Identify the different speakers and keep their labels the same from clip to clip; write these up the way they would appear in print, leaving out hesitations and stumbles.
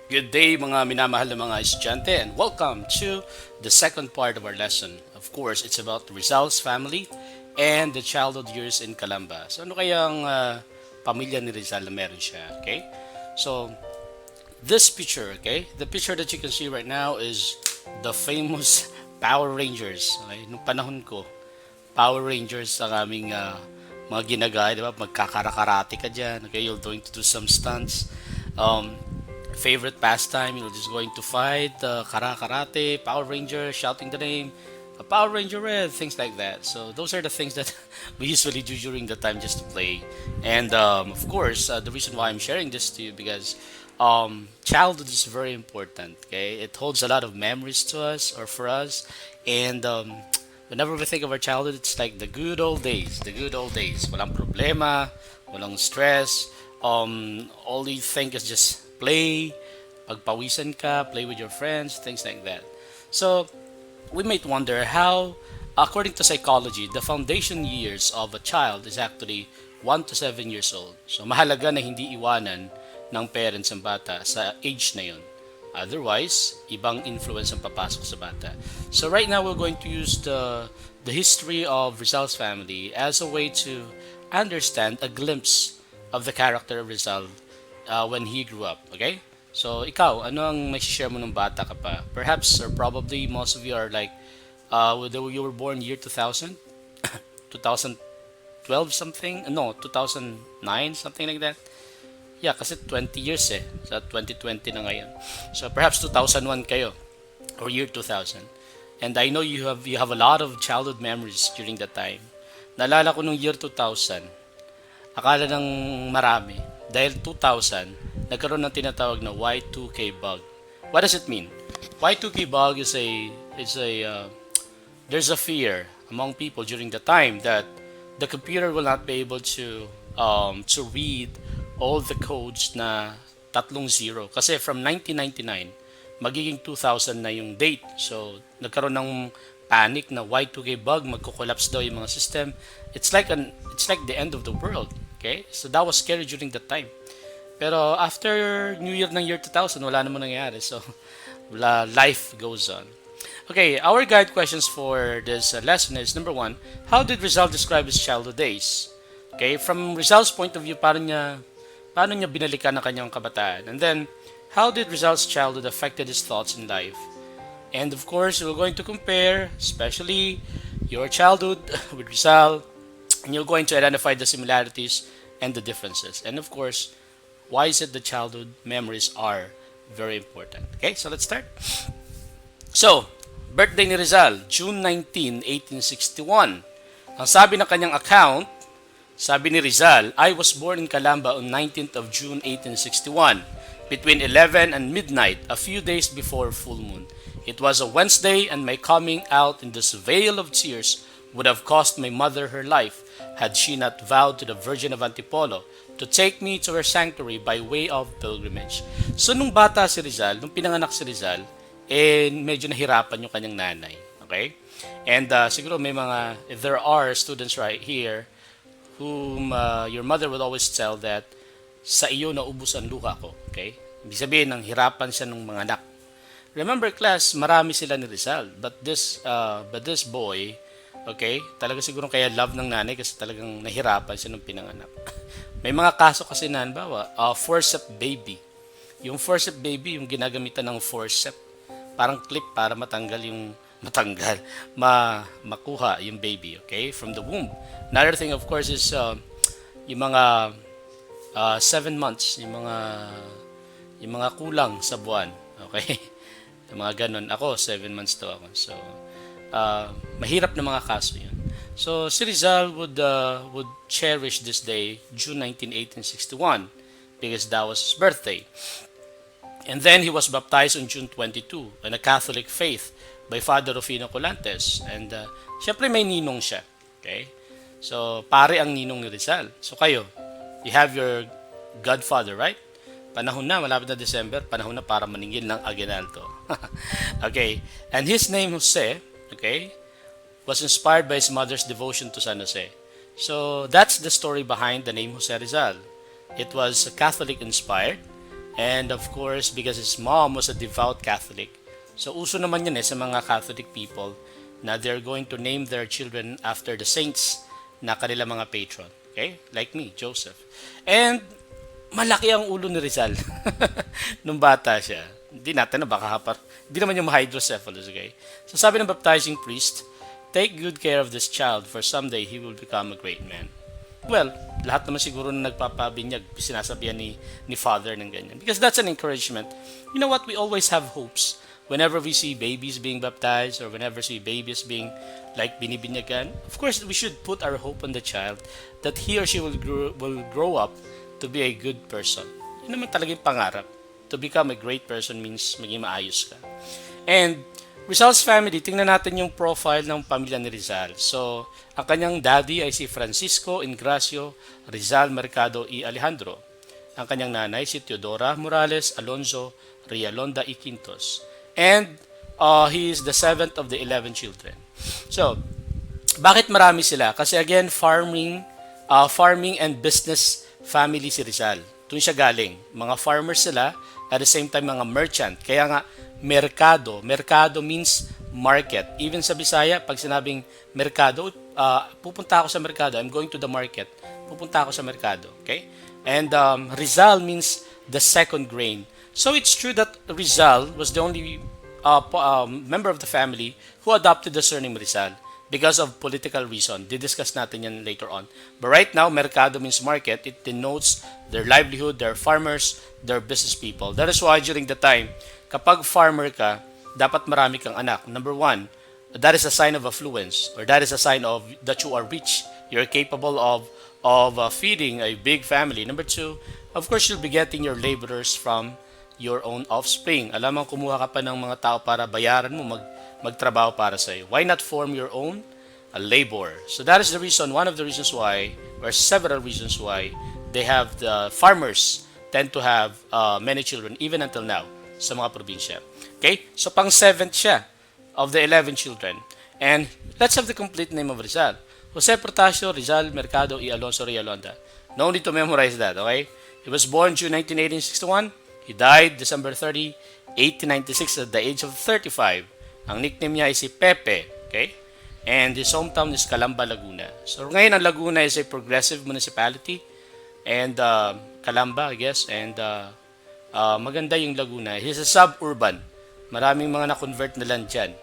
Speaker 1: Good day mga minamahal na mga estudyante and welcome to the second part of our lesson. Of course, it's about Rizal's family and the childhood years in Calamba. So ano kayang pamilya ni Rizal na meron siya, okay? So this picture, okay? The picture that you can see right now is the famous Power Rangers. Okay? Nung panahon ko, Power Rangers ang aming mga ginagaya, di ba? Magkakarakarate ka dyan, okay? You're going to do some stunts. Um, Favorite pastime, you're just going to fight, karate, Power Ranger, shouting the name, a Power Ranger Red, things like that. So those are the things that we usually do during the time just to play. And of course, the reason why I'm sharing this to you because childhood is very important. Okay, it holds a lot of memories to us or for us, and whenever we think of our childhood, it's like the good old days. The good old days. Walang problema, walang stress. All you think is just play, pagpawisan ka, play with your friends, things like that. So, we might wonder how, according to psychology, the foundation years of a child is actually 1 to 7 years old. So, mahalaga na hindi iwanan ng parents ang bata sa age na yun. Otherwise, ibang influence ang papasok sa bata. So right now, we're going to use the history of Rizal's family as a way to understand a glimpse of the character of Rizal when he grew up. Okay? So, ikaw, ano ang may share mo nung bata ka pa? Perhaps or probably most of you are like, you were born year 2000? 2012 something? No, 2009, something like that. Yeah, kasi 20 years eh. Sa 2020 na ngayon. So perhaps 2001 kayo or year 2000. And I know you have a lot of childhood memories during that time. Naalala ko nung year 2000, akala ng marami dahil 2000 nagkaroon ng tinatawag na Y2K bug. What does it mean? Y2K bug is a there's a fear among people during the time that the computer will not be able to read all the codes na tatlong zero. Kasi from 1999, magiging 2000 na yung date. So, nagkaroon ng panic na Y2K bug, magko-collapse daw yung mga system. It's like the end of the world. Okay? So, that was scary during that time. Pero after New Year ng year 2000, wala naman nangyari. So, life goes on. Okay, our guide questions for this lesson is number one, how did Rizal describe his childhood days? Okay, from Rizal's point of view, paano niya binalikan ang kanyang kabataan? And then, how did Rizal's childhood affected his thoughts in life? And of course, we're going to compare, especially your childhood with Rizal, and you're going to identify the similarities and the differences. And of course, why is it the childhood memories are very important? Okay, so let's start. So, birthday ni Rizal, June 19, 1861. Ang sabi ng kanyang account, sabi ni Rizal, I was born in Calamba on 19th of June 1861, between 11 and midnight, a few days before full moon. It was a Wednesday and my coming out in this veil of tears would have cost my mother her life had she not vowed to the Virgin of Antipolo to take me to her sanctuary by way of pilgrimage. So nung bata si Rizal, nung pinanganak si Rizal, medyo nahirapan yung kanyang nanay. Okay? And siguro if there are students right here whom your mother will always tell that sa iyo naubos ang luha ko. Okay? Ibig sabihin, nang hirapan siya ng mga anak. Remember class, marami sila ni Rizal. But this boy, okay, talaga siguro kaya love ng nanay kasi talagang nahirapan siya nung pinanganak. May mga kaso kasi na, halimbawa, forceps baby. Yung forceps baby, yung ginagamitan ng forceps, parang clip para makuha yung baby, okay, from the womb. Another thing, of course, is yung mga 7 months, yung mga kulang sa buwan, okay? Yung mga ganun. Ako, 7 months to ako. So, mahirap na mga kaso yun. So, si Rizal would cherish this day, June 19, 1861, because that was his birthday. And then he was baptized on June 22 in a Catholic faith by Father Rufino Colantes. And syempre may ninong siya. Okay? So, pare ang ninong ni Rizal. So kayo, you have your godfather, right? Panahon na, malapit na December, panahon na para maningil ng aginaldo. Okay? And his name, Jose, okay, was inspired by his mother's devotion to San Jose. So, that's the story behind the name Jose Rizal. It was Catholic inspired. And of course, because his mom was a devout Catholic. So uso naman yun sa mga Catholic people na they're going to name their children after the saints na kanila mga patron. Okay? Like me, Joseph. And malaki ang ulo ni Rizal nung bata siya. Hindi natin na baka hapar. Hindi naman yung hydrocephalus, okay? So sabi ng baptizing priest, take good care of this child for someday he will become a great man. Well, lahat naman siguro na nagpapabinyag, sinasabihan ni father ng ganyan. Because that's an encouragement. You know what? We always have hopes. Whenever we see babies being baptized or whenever we see babies being like binibinyagan, of course, we should put our hope on the child that he or she will grow up to be a good person. Yun naman talaga yung pangarap. To become a great person means maging maayos ka. And Rizal's family, tingnan natin yung profile ng pamilya ni Rizal. So, ang kanyang daddy ay si Francisco Ingracio Rizal Mercado y Alejandro. Ang kanyang nanay si Teodora Morales Alonzo Rialonda y Quintos. And he is the 7th of the 11 children. So, bakit marami sila? Kasi again, farming and business family si Rizal. Doon siya galing. Mga farmers sila, at the same time mga merchant. Kaya nga, merkado. Merkado means market. Even sa Bisaya, pag sinabing merkado, pupunta ako sa merkado. I'm going to the market. Pupunta ako sa merkado. Okay? And Rizal means the second grain. So it's true that Rizal was the only member of the family who adopted the surname Rizal because of political reason. Didiscuss natin yan later on. But right now, merkado means market. It denotes their livelihood, their farmers, their business people. That is why during the time, kapag farmer ka, dapat marami kang anak. Number one, that is a sign of affluence, or that is a sign of that you are rich. You're capable of feeding a big family. Number two, of course, you'll be getting your laborers from your own offspring. Alam mo, kumuha ka pa ng mga tao para bayaran mo, magtrabaho para sa'yo. Why not form your own labor? So that is the reason, one of the reasons why, or several reasons why, they have the farmers tend to have many children, even until now, sa mga probinsya. Okay? So pang 7th siya of the 11 children. And let's have the complete name of Rizal. Jose Portasio Rizal Mercado y Alonso Rialonda. No need to memorize that, okay? He was born June 19, 1861. He died December 30, 1896 at the age of 35. Ang nickname niya ay si Pepe, okay? And his hometown is Calamba, Laguna. So ngayon ang Laguna is a progressive municipality. And Calamba, I guess. And maganda yung Laguna. It's a suburban. Maraming mga na-convert na land dyan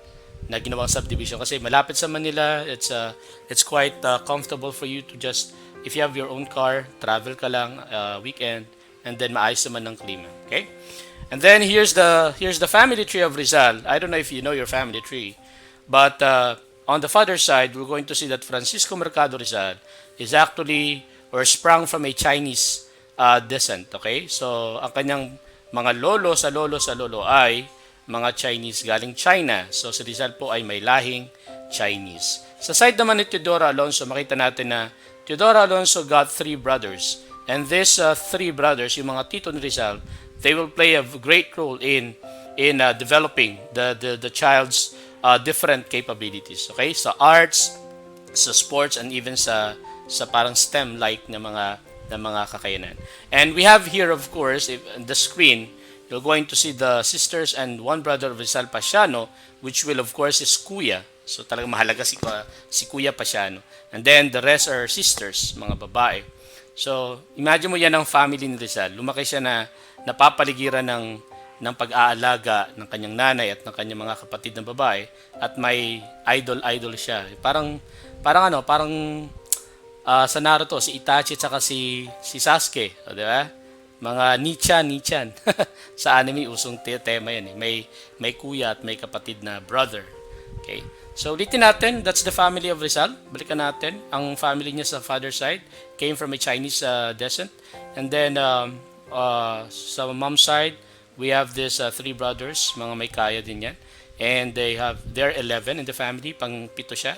Speaker 1: na ginawang subdivision. Kasi malapit sa Manila, it's quite comfortable for you to just, if you have your own car, travel ka lang weekend, and then maayos naman ng klima. Okay? And then here's the family tree of Rizal. I don't know if you know your family tree, but on the father's side, we're going to see that Francisco Mercado Rizal is actually or sprung from a Chinese descent. Okay? So ang kanyang mga lolo ay mga Chinese galing China. So si Rizal po ay may lahing Chinese. Sa side naman ni Teodora Alonso, makita natin na Teodora Alonso got 3 brothers. And these 3 brothers, yung mga tito ni Rizal, they will play a great role in developing the child's different capabilities. Okay? Sa arts, sa sports, and even sa parang STEM-like na mga kakayanan. And we have here, of course, on the screen, you're going to see the sisters and one brother of Rizal Pasiano, which will, of course, is Kuya. So talagang mahalaga si Kuya Pasiano. And then the rest are sisters, mga babae. So, imagine mo yan ang family ni Rizal. Lumaki siya na napapaligiran ng pag-aalaga ng kanyang nanay at ng kanyang mga kapatid na babae at may idol siya. Parang sa Naruto, si Itachi at saka si Sasuke, di ba? Mga Nichan. Sa anime, usong tema yan. May kuya at may kapatid na brother. Okay? So, ulitin natin, that's the family of Rizal. Balikan natin. Ang family niya sa father's side came from a Chinese descent. And then, sa mom's side, we have these 3 brothers. Mga may kaya din yan. And they're 11 in the family. Pang-7 siya.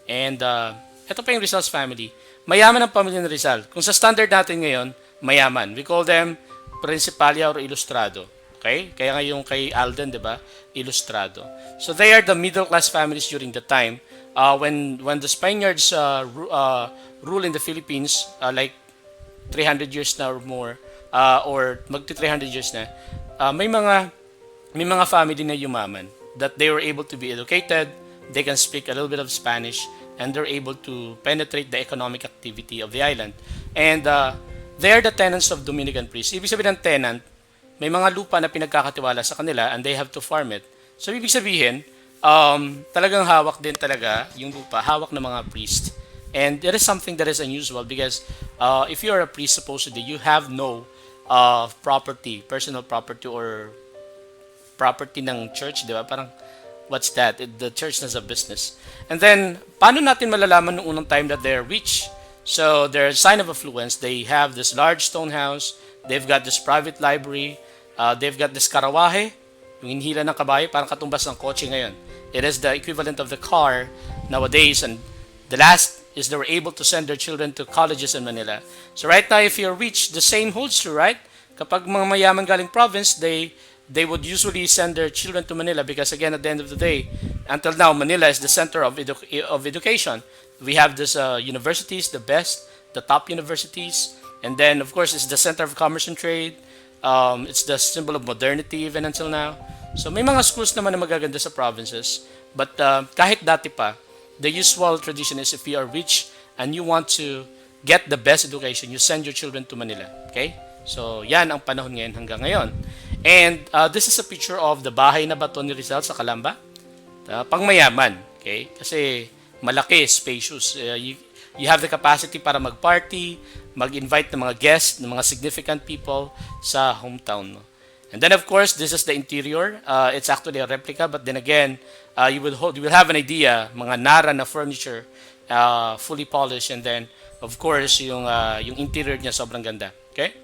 Speaker 1: And, ito pa yung Rizal's family. Mayaman ang pamilya ng Rizal. Kung sa standard natin ngayon, mayaman. We call them Principalia or Ilustrado. Okay? Kaya nga yung kay Alden, di ba? Ilustrado. So they are the middle class families during the time when the Spaniards rule in the Philippines like 300 years now or more or magti 300 years na, may mga family na yumaman that they were able to be educated, they can speak a little bit of Spanish, and they're able to penetrate the economic activity of the island. And they are the tenants of Dominican priests. Ibig sabihin ng tenant, may mga lupa na pinagkakatiwala sa kanila and they have to farm it. So ibig sabihin, talagang hawak din talaga yung lupa, hawak ng mga priest. And it is something that is unusual because if you are a priest, supposedly, you have no property, personal property or property ng church, di ba? Parang, what's that? The church has a business. And then, paano natin malalaman noong unang time that they're rich? So, they're a sign of affluence. They have this large stone house. They've got this private library. They've got this karawahe, yung hinihila ng kabayo, parang katumbas ng kotse ngayon. It is the equivalent of the car nowadays. And the last is they were able to send their children to colleges in Manila. So right now, if you're rich, the same holds true, right? Kapag mga mayaman galing province, they would usually send their children to Manila because again, at the end of the day, until now, Manila is the center of education. We have these universities, the best, the top universities, and then of course it's the center of commerce and trade. It's the symbol of modernity even until now. So may mga schools naman na magaganda sa provinces, but kahit dati pa, the usual tradition is if you are rich and you want to get the best education, you send your children to Manila. Okay? So yan ang panahon ngayon hanggang ngayon. And this is a picture of the bahay na bato ni Rizal sa Calamba. Pangmayaman. Okay? Kasi malaki, spacious. You have the capacity para mag-party, mag-invite ng mga guests, ng mga significant people sa hometown mo. And then of course, this is the interior. It's actually a replica, but then again, you will have an idea, mga nara na furniture, fully polished, and then of course, yung interior niya sobrang ganda. Okay?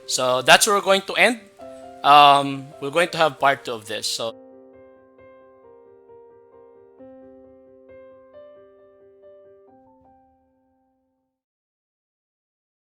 Speaker 1: So that's where we're going to end. We're going to have part 2 of this. So